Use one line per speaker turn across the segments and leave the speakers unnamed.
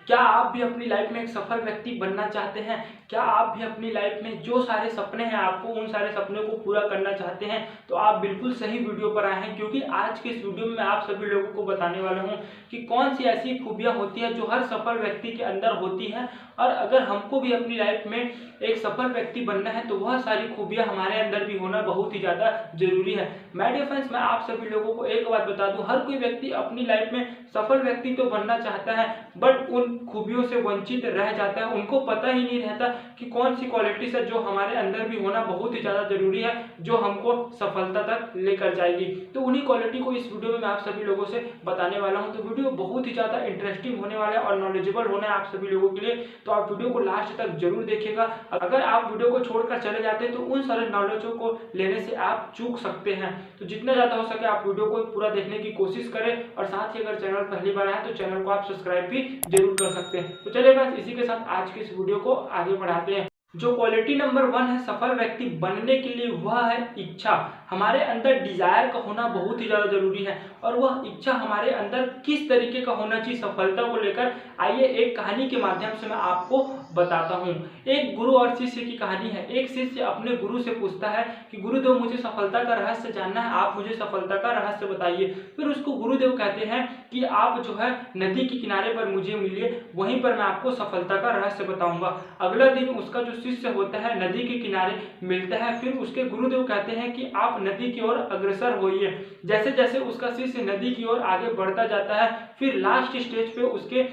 क्या आप भी अपनी लाइफ में एक सफल व्यक्ति बनना चाहते हैं? क्या आप भी अपनी लाइफ में जो सारे सपने हैं आपको उन सारे सपनों को पूरा करना चाहते हैं? तो आप बिल्कुल सही वीडियो पर आए हैं, क्योंकि आज के इस वीडियो में मैं आप सभी लोगों को बताने वाला हूं कि कौन सी ऐसी खूबियां होती हैं जो हर सफल व्यक्ति के अंदर होती हैं, और अगर हमको भी अपनी लाइफ में एक सफल व्यक्ति बनना है तो वह सारी खूबियां हमारे अंदर भी होना बहुत ही ज़्यादा जरूरी है। माय डियर फ्रेंड्स, मैं आप सभी लोगों को एक बात बता दूं, हर कोई व्यक्ति अपनी लाइफ में सफल व्यक्ति तो बनना चाहता है, बट उन खूबियों से वंचित रह जाता है। उनको पता ही नहीं रहता कि कौन सी क्वालिटीज है जो हमारे अंदर भी होना बहुत ही ज़्यादा जरूरी है, जो हमको सफलता तक लेकर जाएगी। तो उन्हीं क्वालिटी को इस वीडियो में मैं आप सभी लोगों से बताने वाला हूं। तो वीडियो बहुत ही ज़्यादा इंटरेस्टिंग होने वाला है और नॉलेजेबल होना है आप सभी लोगों के लिए, तो आप वीडियो को लास्ट तक जरूर देखिएगा। अगर आप वीडियो को छोड़कर चले जाते हैं तो उन सारे नॉलेजों को लेने से आप चूक सकते हैं। तो जितना ज़्यादा हो सके आप वीडियो को पूरा देखने की कोशिश करें, और साथ ही अगर चैनल पहली बार आए तो चैनल को आप सब्सक्राइब भी जरूर कर सकते हैं। तो चलिए बस इसी के साथ आज के इस वीडियो को आगे बढ़ाते हैं। जो क्वालिटी नंबर 1 है सफल व्यक्ति बनने के लिए, वह है इच्छा। हमारे अंदर डिजायर का होना बहुत ही ज्यादा जरूरी है, और वह इच्छा हमारे अंदर किस तरीके का होना चाहिए सफलता को लेकर, आइए एक कहानी के माध्यम से मैं आपको बताता हूँ। एक गुरु और शिष्य की कहानी है। एक शिष्य अपने गुरु से पूछता है कि गुरुदेव, मुझे सफलता का रहस्य जानना है, आप मुझे सफलता का रहस्य बताइए। फिर उसको गुरुदेव कहते हैं कि आप जो है नदी के किनारे पर मुझे मिलिए, वहीं पर मैं आपको सफलता का रहस्य बताऊंगा। अगला दिन उसका जो शिष्य होता है नदी के किनारे मिलता है। फिर उसके गुरुदेव कहते हैं कि आप नदी की ओर अग्रसर होइए। जैसे जैसे उसका शिष्य नदी की ओर आगे बढ़ता जाता है, फिर लास्ट स्टेज पे उसके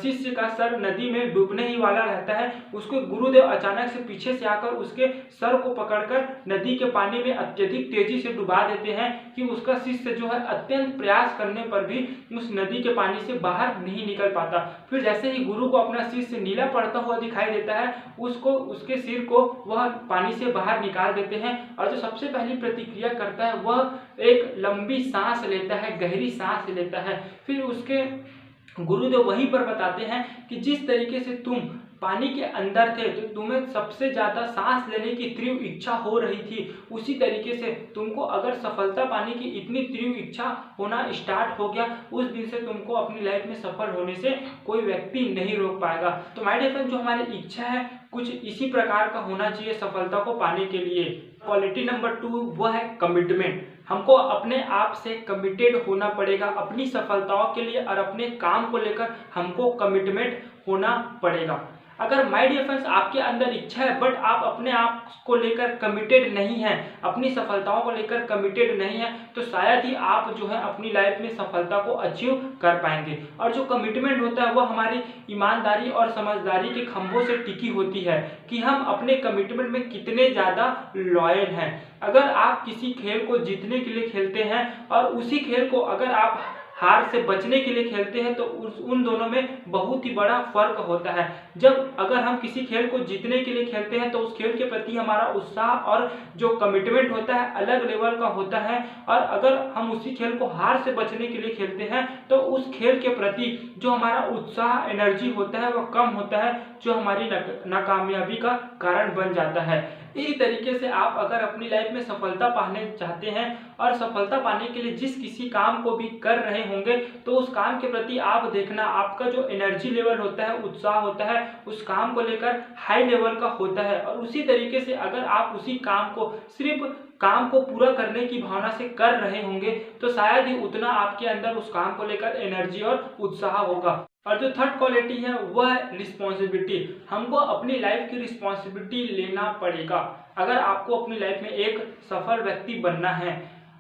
शिष्य का सर नदी में डूबने ही वाला रहता है। उसके गुरुदेव अचानक से पीछे से आकर उसके सर को पकड़कर नदी के पानी में अत्यधिक तेजी से डुबा देते हैं कि उसका शिष्य जो है अत्यंत प्रयास करने पर भी उस नदी के पानी से बाहर नहीं निकल पाता। फिर जैसे ही गुरु को अपना शिष्य नीला पड़ता हुआ दिखाई देता है, उसको उसके सिर को वह पानी से बाहर निकाल देते हैं, और जो सबसे पहली प्रतिक्रिया करता है वह एक लंबी सांस लेता है, गहरी सांस लेता है। फिर उसके गुरुदेव वहीं पर बताते हैं कि जिस तरीके से तुम पानी के अंदर थे तो तुम्हें सबसे ज्यादा सांस लेने की तीव्र इच्छा हो रही थी, उसी तरीके से तुमको अगर सफलता पाने की इतनी तीव्र इच्छा होना स्टार्ट हो गया, उस दिन से तुमको अपनी लाइफ में सफल होने से कोई व्यक्ति नहीं रोक पाएगा। तो माय डियर फ्रेंड, जो हमारी इच्छा है कुछ इसी प्रकार का होना चाहिए सफलता को पाने के लिए। क्वालिटी नंबर 2 वह है कमिटमेंट। हमको अपने आप से कमिटेड होना पड़ेगा अपनी सफलताओं के लिए, और अपने काम को लेकर हमको कमिटमेंट होना पड़ेगा। अगर माय डियर फ्रेंड्स आपके अंदर इच्छा है बट आप अपने आप को लेकर कमिटेड नहीं हैं, अपनी सफलताओं को लेकर कमिटेड नहीं है, तो शायद ही आप जो है अपनी लाइफ में सफलता को अचीव कर पाएंगे। और जो कमिटमेंट होता है वह हमारी ईमानदारी और समझदारी के खंभों से टिकी होती है कि हम अपने कमिटमेंट में कितने ज़्यादा लॉयल हैं। अगर आप किसी खेल को जीतने के लिए खेलते हैं और उसी खेल को अगर आप हार से बचने के लिए खेलते हैं, तो उन दोनों में बहुत ही बड़ा फर्क होता है। जब अगर हम किसी खेल को जीतने के लिए खेलते हैं तो उस खेल के प्रति हमारा उत्साह और जो कमिटमेंट होता है अलग लेवल का होता है, और अगर हम उसी खेल को हार से बचने के लिए खेलते हैं तो उस खेल के प्रति जो हमारा उत्साह एनर्जी होता है वह कम होता है, जो हमारी नाकामयाबी का कारण बन जाता है। इसी तरीके से आप अगर अपनी लाइफ में सफलता पाने चाहते हैं और सफलता पाने के लिए जिस किसी काम को भी कर रहे होंगे, तो उस काम के प्रति आप देखना आपका जो एनर्जी लेवल होता है, उत्साह होता है, उस काम को लेकर हाई लेवल का होता है। और उसी तरीके से अगर आप उसी काम को सिर्फ काम को पूरा करने की भावना से कर रहे होंगे, तो शायद ही उतना आपके अंदर उस काम को लेकर एनर्जी और उत्साह होगा। और जो थर्ड क्वालिटी है वह है रिस्पॉन्सिबिलिटी। हमको अपनी लाइफ की रिस्पॉन्सिबिलिटी लेना पड़ेगा। अगर आपको अपनी लाइफ में एक सफल व्यक्ति बनना है,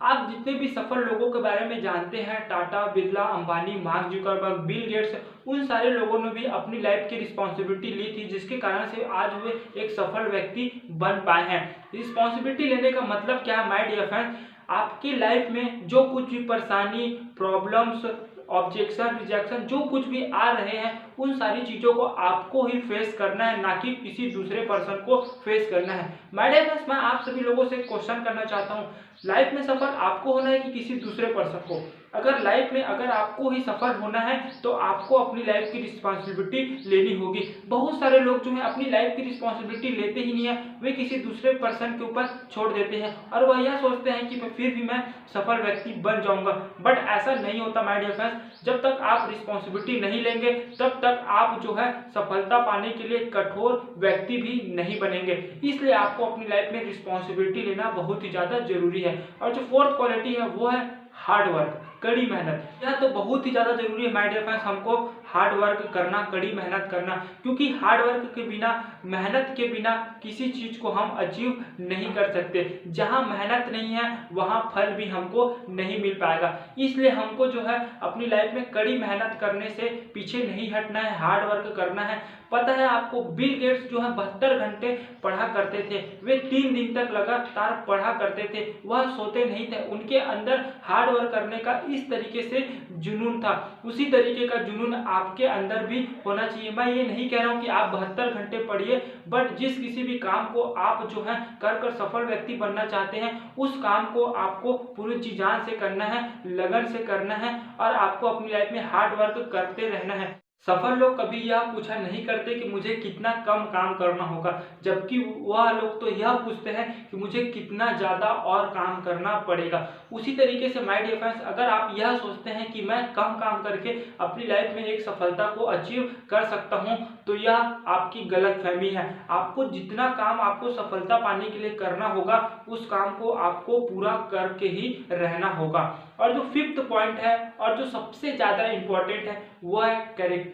आप जितने भी सफल लोगों के बारे में जानते हैं, Tata, Birla, Ambani, mark Zuckerberg, Bill Gates, उन सारे लोगों ने भी अपनी लाइफ की रिस्पॉन्सिबिलिटी ली थी, जिसके कारण से आज वे एक सफल व्यक्ति बन पाए हैं। रिस्पॉन्सिबिलिटी लेने का मतलब क्या है माय डियर फ्रेंड्स, आपकी लाइफ में जो कुछ भी परेशानी, प्रॉब्लम्स, ऑब्जेक्शन, रिजेक्शन जो कुछ भी आ रहे हैं, उन सारी चीज़ों को आपको ही फेस करना है, ना कि किसी दूसरे पर्सन को फेस करना है। माय डियर फ्रेंड्स, मैं आप सभी लोगों से क्वेश्चन करना चाहता हूँ, लाइफ में सफल आपको होना है कि किसी दूसरे पर्सन को? अगर लाइफ में अगर आपको ही सफल होना है तो आपको अपनी लाइफ की रिस्पॉन्सिबिलिटी लेनी होगी। बहुत सारे लोग जो है अपनी लाइफ की रिस्पॉन्सिबिलिटी लेते ही नहीं है, वे किसी दूसरे पर्सन के ऊपर छोड़ देते हैं और वह यह सोचते हैं कि फिर भी मैं सफल व्यक्ति बन जाऊंगा। बट ऐसा नहीं होता माय डियर फ्रेंड्स। जब तक आप रिस्पॉन्सिबिलिटी नहीं लेंगे तब तक आप जो है सफलता पाने के लिए कठोर व्यक्ति भी नहीं बनेंगे। इसलिए आपको अपनी लाइफ में रिस्पॉन्सिबिलिटी लेना बहुत ही ज्यादा जरूरी है। और जो फोर्थ क्वालिटी है वो है हार्ड वर्क, कड़ी मेहनत। यह तो बहुत ही ज्यादा जरूरी है माय डियर फ्रेंड्स, हमको हार्ड वर्क करना, कड़ी मेहनत करना, क्योंकि हार्ड वर्क के बिना, मेहनत के बिना किसी चीज को हम अचीव नहीं कर सकते। जहां मेहनत नहीं है वहां फल भी हमको नहीं मिल पाएगा। इसलिए हमको जो है अपनी लाइफ में कड़ी मेहनत करने से पीछे नहीं हटना है, हार्ड वर्क करना है। पता है आपको, बिल गेट्स जो है 72 घंटे पढ़ा करते थे। वे 3 दिन तक लगातार पढ़ा करते थे, वह सोते नहीं थे। उनके अंदर हार्ड वर्क करने का इस तरीके से जुनून था। उसी तरीके का जुनून आपके अंदर भी होना चाहिए। मैं ये नहीं कह रहा हूँ कि आप 72 घंटे पढ़िए, बट जिस किसी भी काम को आप जो है कर सफल व्यक्ति बनना चाहते हैं, उस काम को आपको पूरी जी जान से करना है, लगन से करना है और आपको अपनी लाइफ में हार्ड वर्क करते रहना है। सफल लोग कभी यह पूछा नहीं करते कि मुझे कितना कम काम करना होगा, जबकि वह लोग तो यह पूछते हैं कि मुझे कितना ज्यादा और काम करना पड़ेगा। उसी तरीके से माय डियर फ्रेंड्स, अगर आप यह सोचते हैं कि मैं कम काम करके अपनी लाइफ में एक सफलता को अचीव कर सकता हूं, तो यह आपकी गलतफहमी है। आपको जितना काम आपको सफलता पाने के लिए करना होगा, उस काम को आपको पूरा करके ही रहना होगा। और जो फिफ्थ पॉइंट है और जो सबसे ज्यादा इंपॉर्टेंट है वो है कैरेक्टर।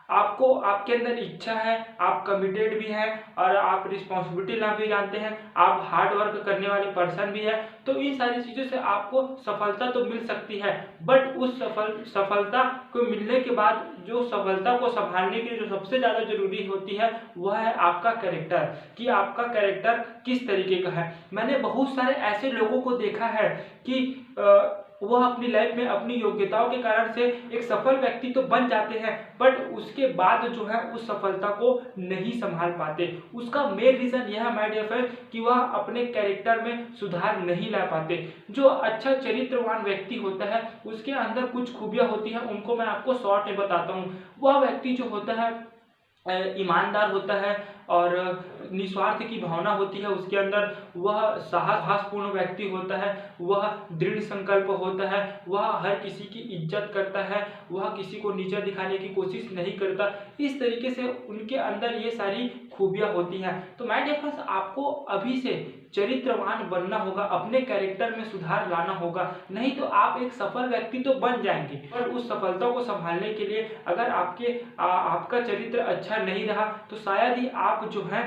आपको, आपके अंदर इच्छा है, आप कमिटेड भी हैं और आप रिस्पॉन्सिबिलिटी लेना भी जानते हैं, आप हार्ड वर्क करने वाले पर्सन भी है, तो इन सारी चीजों से आपको सफलता तो मिल सकती है। बट उस सफलता को मिलने के बाद जो सफलता को संभालने के लिए जो सबसे ज्यादा जरूरी होती है वह है आपका कैरेक्टर, कि आपका कैरेक्टर किस तरीके का है। मैंने बहुत सारे ऐसे लोगों को देखा है कि वह अपनी लाइफ में अपनी योग्यताओं के कारण से एक सफल व्यक्ति तो बन जाते हैं, बट उसके बाद जो है उस सफलता को नहीं संभाल पाते। उसका मेन रीजन यह है माय डियर फ्रेंड कि वह अपने कैरेक्टर में सुधार नहीं ला पाते। जो अच्छा चरित्रवान व्यक्ति होता है उसके अंदर कुछ खूबियां होती हैं, उनको मैं आपको शॉर्ट में बताता हूँ। वह व्यक्ति जो होता है ईमानदार होता है और निस्वार्थ की भावना होती है उसके अंदर। वह साहसपूर्ण व्यक्ति होता है, वह दृढ़ संकल्प होता है, वह हर किसी की इज्जत करता है, वह किसी को नीचा दिखाने की कोशिश नहीं करता। इस तरीके से उनके अंदर ये सारी खूबियां होती हैं। तो माय डियर फ्रेंड्स, आपको अभी से चरित्रवान बनना होगा, अपने कैरेक्टर में सुधार लाना होगा, नहीं तो आप एक सफल व्यक्ति तो बन जाएंगे, पर उस सफलता को संभालने के लिए अगर आपका चरित्र अच्छा नहीं रहा तो शायद ही आप जो है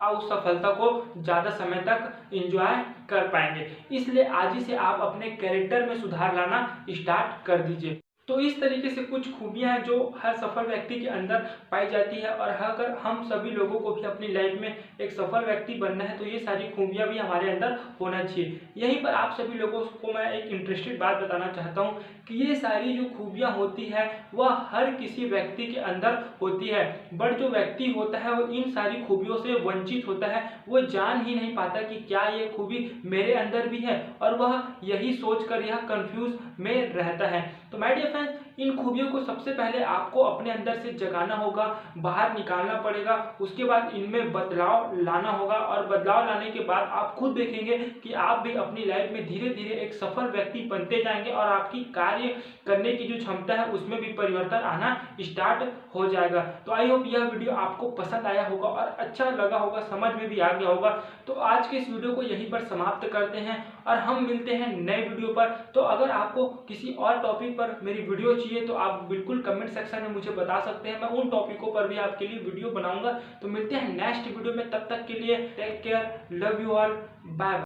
उस सफलता को ज्यादा समय तक एंजॉय कर पाएंगे। इसलिए आज ही से आप अपने कैरेक्टर में सुधार लाना स्टार्ट कर दीजिए। तो इस तरीके से कुछ खूबियां हैं जो हर सफल व्यक्ति के अंदर पाई जाती है, और अगर हम सभी लोगों को भी अपनी लाइफ में एक सफल व्यक्ति बनना है तो ये सारी खूबियां भी हमारे अंदर होना चाहिए। यहीं पर आप सभी लोगों को मैं एक इंटरेस्टेड बात बताना चाहता हूँ कि ये सारी जो खूबियां होती है वह हर किसी व्यक्ति के अंदर होती है, बट जो व्यक्ति होता है वो इन सारी खूबियों से वंचित होता है। वो जान ही नहीं पाता कि क्या ये खूबी मेरे अंदर भी है, और वह यही सोचकर यह कंफ्यूज में रहता है। तो माय डियर फ्रेंड्स, इन खूबियों को सबसे पहले आपको अपने अंदर से जगाना होगा, बाहर निकालना पड़ेगा, उसके बाद इनमें बदलाव लाना होगा, और बदलाव लाने के बाद आप खुद देखेंगे कि आप भी अपनी लाइफ में धीरे धीरे एक सफल व्यक्ति बनते जाएंगे और आपकी कार्य करने की जो क्षमता है उसमें भी परिवर्तन आना स्टार्ट हो जाएगा। तो आई होप यह वीडियो आपको पसंद आया होगा और अच्छा लगा होगा, समझ में भी आ गया होगा। तो आज के इस वीडियो को यहीं पर समाप्त करते हैं और हम मिलते हैं नए वीडियो पर। तो अगर आपको किसी और टॉपिक पर मेरी वीडियो चाहिए तो आप बिल्कुल कमेंट सेक्शन में मुझे बता सकते हैं, मैं उन टॉपिकों पर भी आपके लिए वीडियो बनाऊंगा। तो मिलते हैं नेक्स्ट वीडियो में, तब तक के लिए take care, love you all, bye bye.